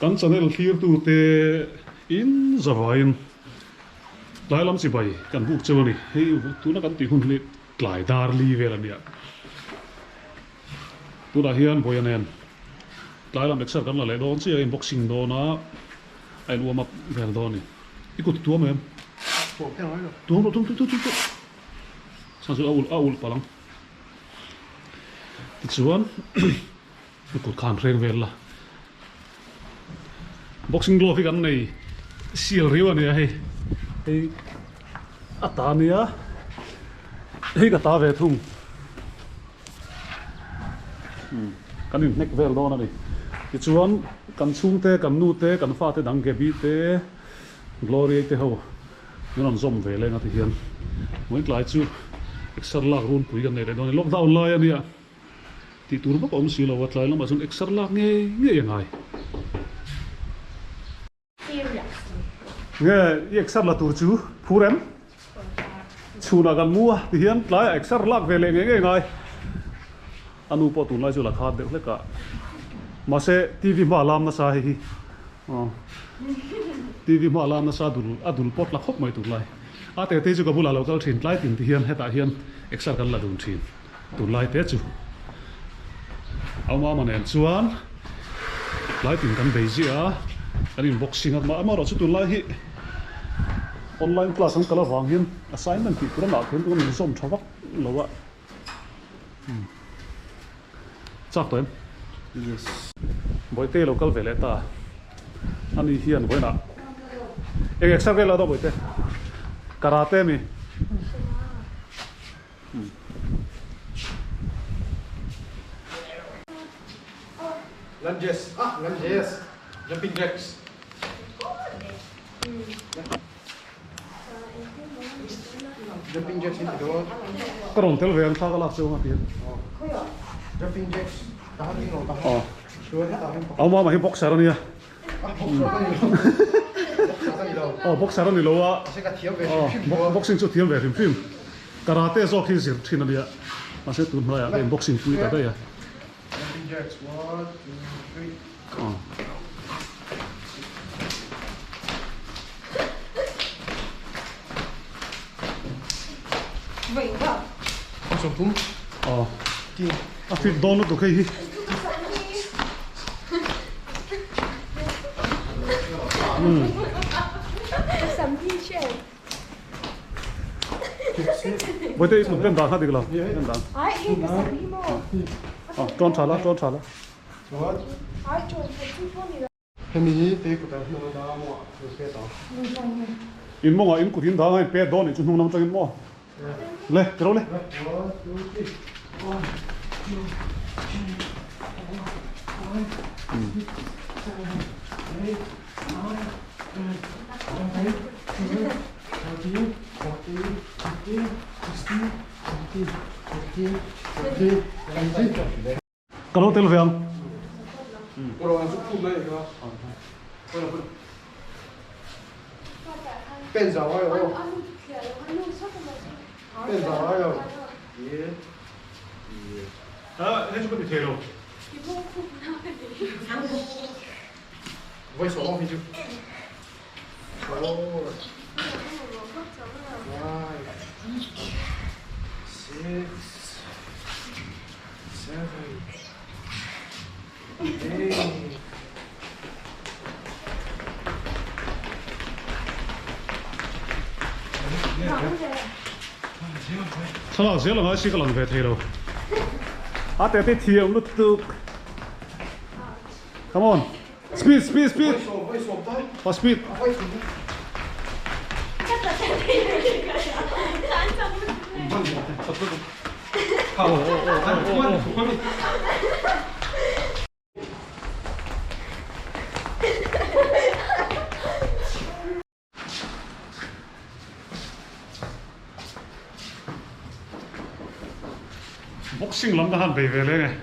kan channel clear tu te in zavain lai lam si bai kan buk chewani hei tu na kan ti hun li tlai dar li velania tu da hian boyanen lai lam exer kan la le don chi unboxing do na ai lu ma vel do ni ikut tu mem tu sang su aul palang ti chuan ikut khan reng vel la boxing glove kan nei seal riwa ni hei atania hei ka ta ve thung kan in nek vel do na ni ti chuan kan chung te kan nu te kan fa te dang ke bi te glory te ho non zom ve le nga ti hian moi tlai chu exer lak run pui kan nei le don lockdown lai ania ti tur ba om si lo wa tlai lam asun exer lak nge ngai nghe exer la tur chu phurem chuna kan mua ti hian tlai exer lak ve le nge ngai anu po tu lai chu la kha de le ka ma se tv ma lam na sa hi tv ma lam na sa adul pot la khop mai tu lai a te chu ka bula local thin tlai tin ti hian heta hian exer kan la dun thin tu lai te chu au ma man en chuan lai tin kan beiji a kan unboxing at ma ro chu tu lai hi online class ang kala wang hian assignment ti pura na khen tu ni som thawak lowa chak toem yes boite local vele ta ani hian boina exer vela do boite karate mi lunges jumping jacks jumping jacks into the wall karon tel ve ang tha kala chu ma ti jumping jacks tahan din tahan sure tahan au ma hi boxer ania boxer ni lo wa se ka thiam ve boxing chu thiam ve film karate zo khi zir thin ania ma se tu ma ya boxing pui ta ya jumping jacks 1 2 3 vậy cơ sông thúng thì fit don nó tụ khi hi sắm thi chuyện với đây một bên đàn khác đi rồi bên đàn ai cái sắm thi mò tròn trả lá 좋아 ai trộn cái chút con gì 혜민이 데이트 다 하는 다 뭐, 그렇게 다. in mong in kutin da ngai pe don ni chu nung nam changin mo le pero le kalau tel veang 뭐라고 해서 풀네 이거. 뺀자와요. 뺀자와요. 예. 아 해줄 건데 제로 왜 저거 해줘? 오. 5, 6, 7, 8. Sao giờ là nói xí cái lần về thế đâu à để thế thiêu lúc tục come on speed oh speed boxing lắm hẳn về về này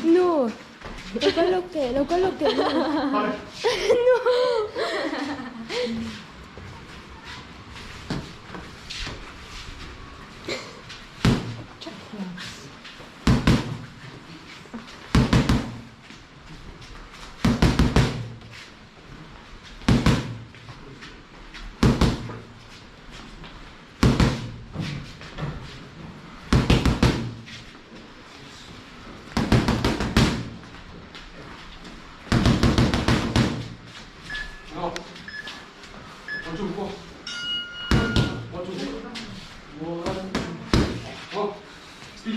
no đâu có lúc kể no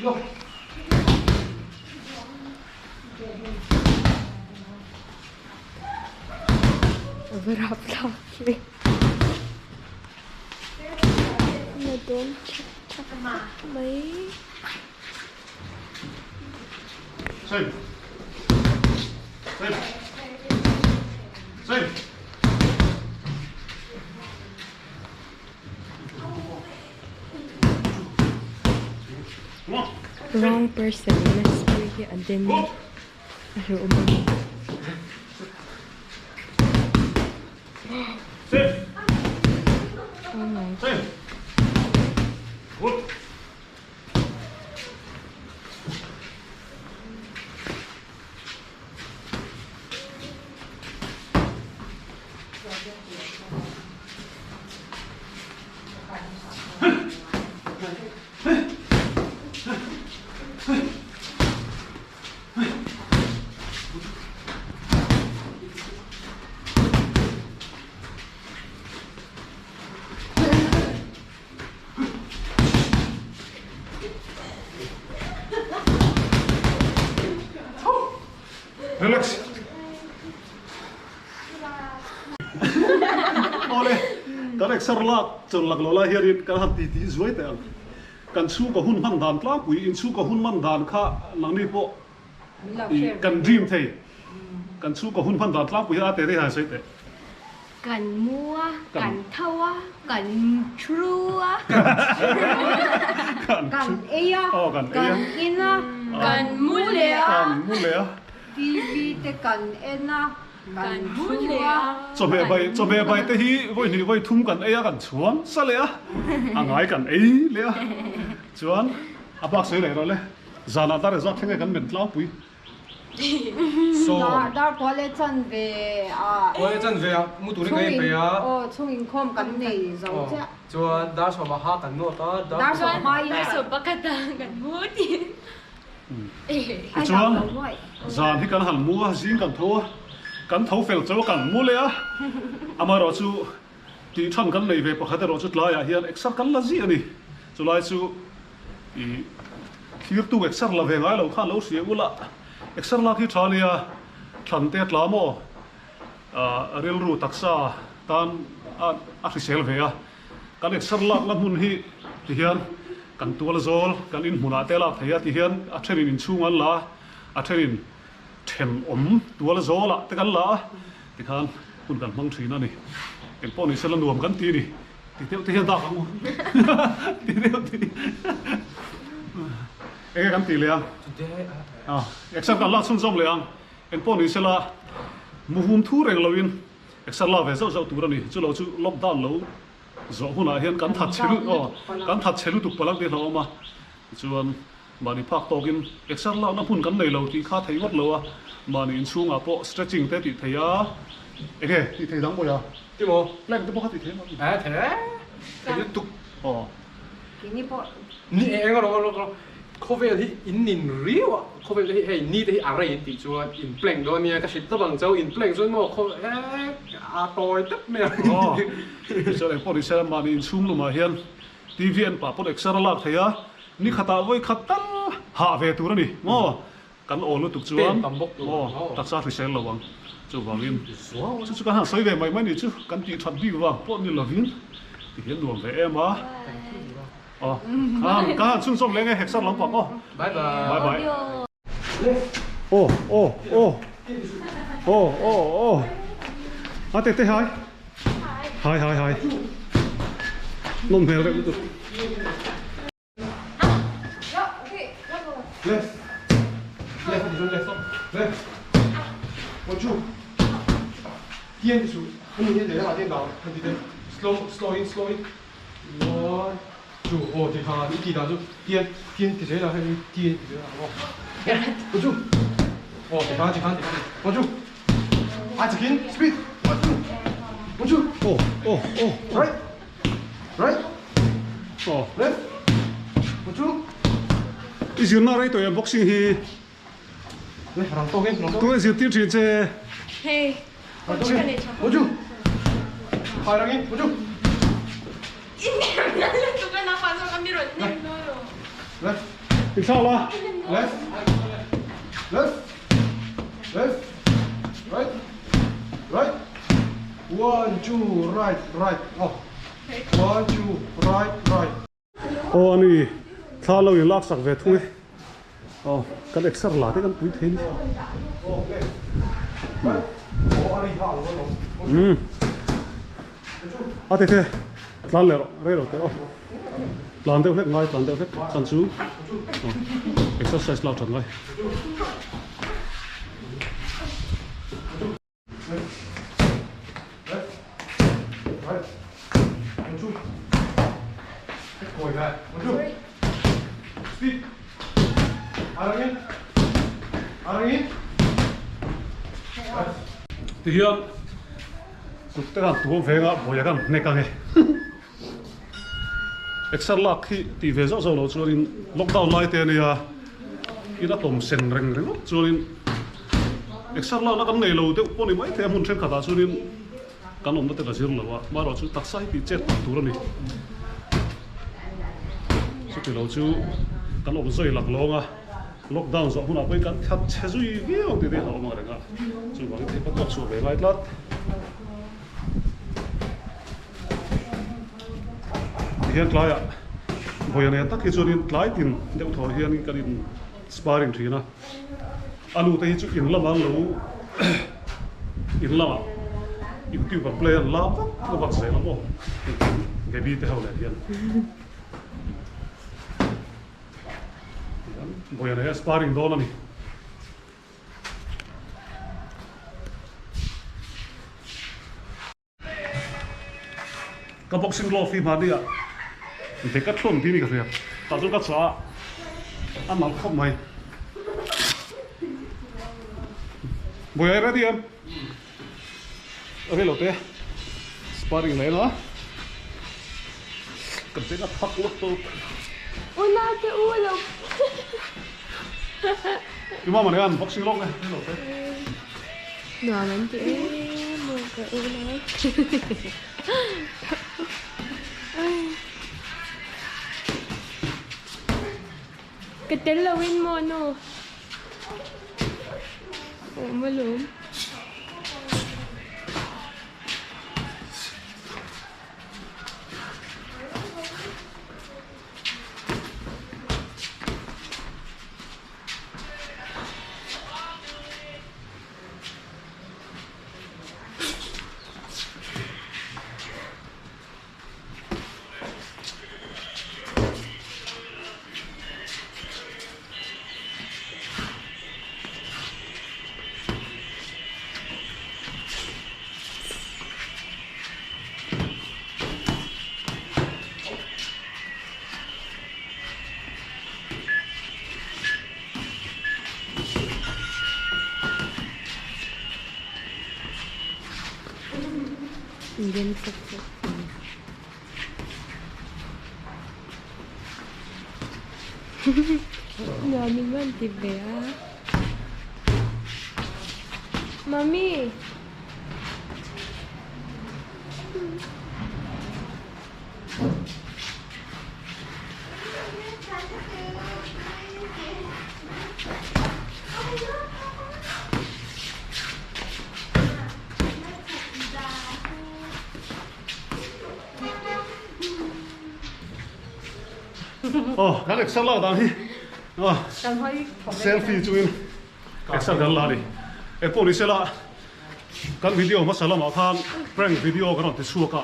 go. Overlap lagi. Mà tốn chắc mấy. Xem. Xem. Xem. Come on. Wrong person. Let's do it and then Go. ayo umum. Xem. Oh my. Xem. Good. Relax. Ole, kan ekstra lak chon lak lola hiarin kan han ti zuai te ang. Kan chu ko hun man dan tla pui in chu ko hun man dan kha lang ni po. Kan dream thei. Kan chu ko hun man dan tla pui a te re ha sai te. Cần mua, cần thâu, cần true, Kan cần ia, Oh, cần cần ia. ina, cần mua lẻ, kan mu le. TV te cần ina, cần mua lẻ. Cho me bai te hi voi ni voi thum kan e kan chuan sa le a. Angai kan e le a. Chuan apak sei le ro le. Zana ta re za thenge kan men tla pui. Đó đó có lẽ chân về Ôi chân về à, mua tủ đi ngay về à. chung in không cần này giống chứ. Cho đã cho mà hát cần nốt đó. Đã số mai Đã số bác cắt gần mua thì Chuan zan hi kan han mua jing kan tho. Kan tho fel chaw kan mu le a. Ama ro chu ti than kan nei ve pakhat ro chu tla ya hian exar kan la ji ani. Chu lai chu I thir tu exar la ve ngai lo khan lo sia ula. Exar la ki thania than te tla mo rel ru taksa tan a risel ve a. Kan exar la mun hi ti hian kan tual zol kan in hmuna te la theia ti hian a therin in chungan la a therin them tual zola te kan la ti khan kun kan mang thina ni en poni sela nuam kan ti ni ti te hian da kan ti te ti e kan ti le ang exam kan la chung zom le ang en poni sela muhum thu reng loin exam la ve zo zo tu ra ni chu lo chu lockdown lo zo huna hian kan that chelu kan that chelu tu palang te lo ma chuan mani phak tokin exam la na phun kan nei lo ti kha thei wat lo a mani in chunga po stretching te ti theia ege ti thei dang bo ya Chứ bộ. leng te po kha ti thei ma À thế. Cái tục. cái này bộ Ni em có nó có vẻ thì in nín riu à. Có vẻ thì hay ni thì à rồi thì cho in pleng đó nha cái shit bằng châu in pleng rồi mà có à tôi tất nè. so le po ri sel mani in chung lo ma hian tvn pa po extra la theia ni khata voi khatal ha ve tu ra ni mo kan ol lu tuk chuan taksa thri sel lo wang chu wangin chu kan ha soi ve mai mai ni chu kan ti that bi wang po ni lovin ti hian nuam ve em a kan chung som lenge hexar lam pa ko Bye bye. bye bye à te hai hai nôm heo đấy Left. Left đi xuống left. Left. Một chút. Tiên đi xuống. Không nhìn thấy là tiên đảo. Không đi đây. Slow in. One. Two. Ồ thì hà đi kỳ đảo chút. Tiên thì thế là hay tiên thì thế là. Một chút. Ồ thì hà. Một chút. À chỉ kín. Speed. Một chút. Right. Left. Một chút. is na rai to boxing hi Này, răng to lên. tu is ti tri che Hey, Một chút. Phải răng in. Một chút. Ito ka na pasok kami ron. Left. inshallah Left. Left. Left. Right. Right. 1, 2, right, right. Oh. 1, 2, right, right. ô anh đi thao lâu lắc sạc về thôi ô cái extra là thế cái túi thế đi Okay. Right. Oh, Ali Hall. à thế thế lan lẹ rồi thế ô lan theo hết ngay lan theo hết sẵn chú exercise lao trận ngay Left. Right. 1, 2. Ngồi lại. 1, 2. Speed. Arangin. Arangin. Right. thì hiện tụt cái tụi về ngã bồi cái này cái này extra lạc khi thì về rõ rồi cho nên lockdown lại thế này à ít đã tôm sen reng reng cho nên extra lạc nó cái này lâu tiêu con này mấy thế muốn xem cả cho nên cái ông nó tên là gì rồi mà rồi chú tắc sai bị chết tụi nó này cho thì lâu chú cái ông rơi lạc long à lockdown rồi hôm nào bây cái thật chế duy ghê ông thì thế nào mà đấy à chú bảo cái bắt đầu về lại lát hiện lại à bây giờ tất cả cho nên lại tin đều thôi hiện cái din sparring thì na anu thấy chú in làm ăn lâu in làm YouTube player làm nó bắt dễ lắm không cái gì thế nào lại hiện bây giờ sparring đó là gì cái boxing glove phim mà đi à thì cắt thun thì mình cái gì tạo cho cắt xóa ăn mặc không mày bây giờ ready em ở đây lột thế sparring này nó cần phải là thắc lắm tôi Una te ulo. nhưng mà này ăn boxing glove này đây lột thế Nuevamente. Nunca ulo. Que te lo ven mono. Malum. Indian food. No, mi manti vea. Mami. cái extra là tao đi Cần hơi selfie chú in extra gần là đi em phụ đi xe là cái video mà sao mà khan prank video cái nó thì xua cả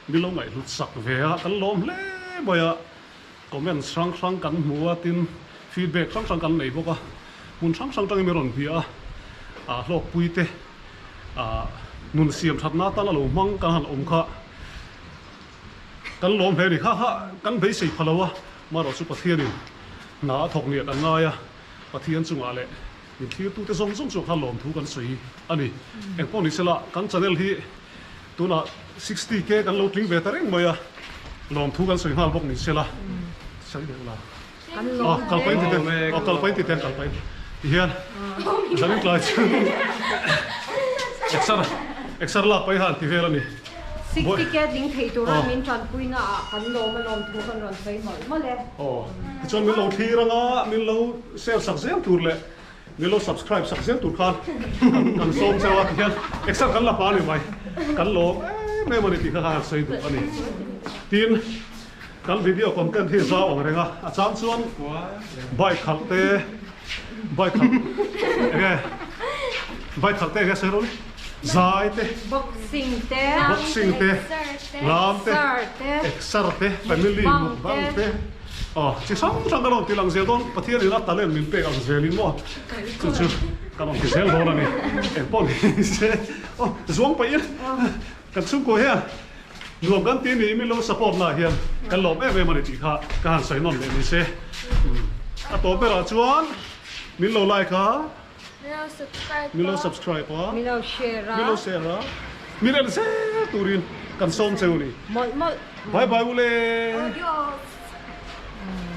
đi lâu ngày lụt sặc về cái lom lẽ bây giờ comment sang sang cái mua tin feedback sang sang cái này bốc à muốn sang sang trong cái meron bia lộc bụi tê nun xiêm thật nát ta là lồng măng cái hàng ống khá cái lom về thì khá cái bấy xì phá lâu mà rồi super thiên đi nã thọc nhiệt anh ngay và thiên chung à lệ những khi tu te zong zong chung khá lom thu cái suy anh đi em phong đi xe là cái channel hi tu na 60k cái lô tiếng về ta rèn mày lom thu cái suy hal bốc đi xe là sao được là kalpain thì tên kalpain thì tên kalpain hiền giờ mình lại extra là phải hal thì về là nè 60 ke ding thei tu ra Oh. min tran pui na kan lo ma lom thu kan ron sei mol ma le oh chon min lo thi ranga min lo share sak zel tur le min lo subscribe sak zel tur khan kan som sewa khian extra kan la pa ni mai kan lo me mani ti kha sei du ani tin kan video content hi za ong renga a chang chuan bai khalte bai khal ege bai khalte ge se ro zai te boxing te boxing te lam te sir te exer te family muk bang te chi sang sang kan ti lang zel don pathian ila talen min pe ang zelin mo chu chu kan ong ti zel don ani en pon se zuang pa yin kan chung ko he nuam kan ti ni mi lo support na hian kan lo me mani ti kha kan sai non le ni se a to pe ra chuan min lo like ha Now subscribe. min lo subscribe ha mi lo share ra min lo share ha min el se turin kan som cheu ni mol mol bye bye ule adios